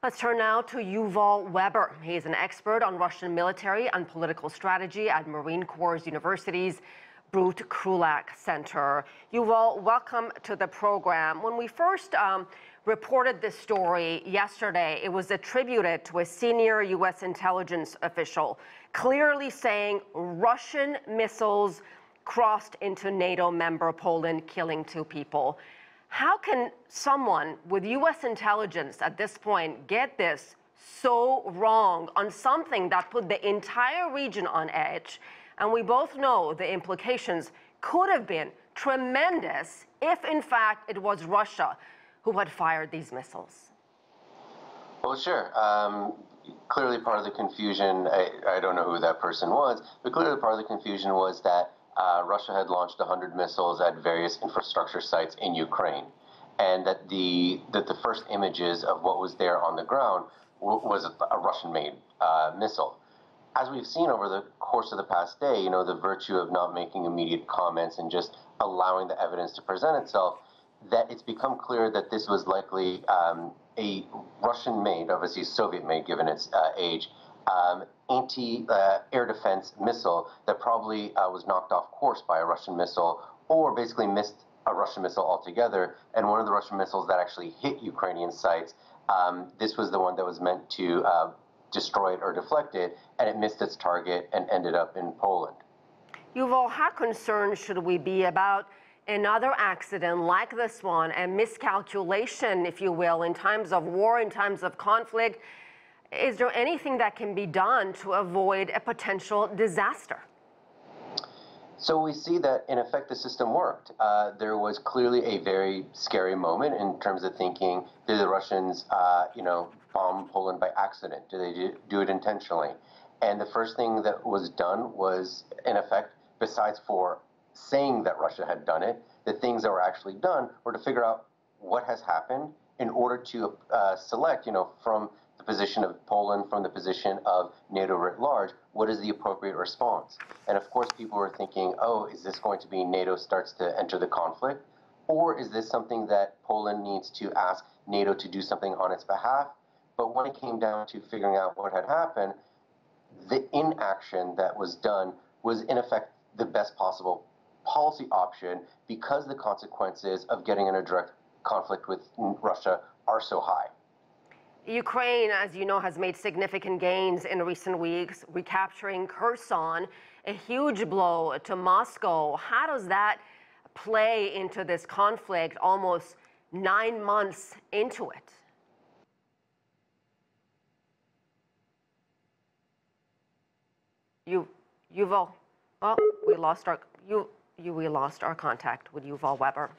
Let's turn now to Yuval Weber. He is an expert on Russian military and political strategy at Marine Corps University's Krulak Center. Yuval, welcome to the program. When we first reported this story yesterday, it was attributed to a senior U.S. intelligence official, clearly saying Russian missiles crossed into NATO member Poland, killing 2 people. How can someone with U.S. intelligence at this point get this so wrong on something that put the entire region on edge? And we both know the implications could have been tremendous if, in fact, it was Russia who had fired these missiles. Well, sure. Clearly part of the confusion, I don't know who that person was, but clearly part of the confusion was that Russia had launched 100 missiles at various infrastructure sites in Ukraine, and that the first images of what was there on the ground was a Russian-made missile. As we've seen over the course of the past day, you know, the virtue of not making immediate comments and just allowing the evidence to present itself, that it's become clear that this was likely a Russian-made, obviously Soviet-made given its age, anti-air defense missile that probably was knocked off course by a Russian missile, or basically missed a Russian missile altogether. And one of the Russian missiles that actually hit Ukrainian sites, this was the one that was meant to destroy it or deflect it, and it missed its target and ended up in Poland. Yuval, how concerned should we be about another accident like this one, a miscalculation, if you will, in times of war, in times of conflict? Is there anything that can be done to avoid a potential disaster? So we see that, in effect, the system worked. There was clearly a very scary moment in terms of thinking, did the Russians, bomb Poland by accident? Did they do it intentionally? And the first thing that was done was, in effect, besides for saying that Russia had done it, the things that were actually done were to figure out what has happened in order to select, from the position of Poland, from the position of NATO writ large, what is the appropriate response? And of course, people were thinking, oh, is this going to be NATO starts to enter the conflict? Or is this something that Poland needs to ask NATO to do something on its behalf? But when it came down to figuring out what had happened, the inaction that was done was in effect the best possible policy option, because the consequences of getting in a direct conflict with Russia are so high. Ukraine, as you know, has made significant gains in recent weeks, recapturing Kherson, a huge blow to Moscow. How does that play into this conflict almost 9 months into it? Yuval, well, we lost our contact with Yuval Weber.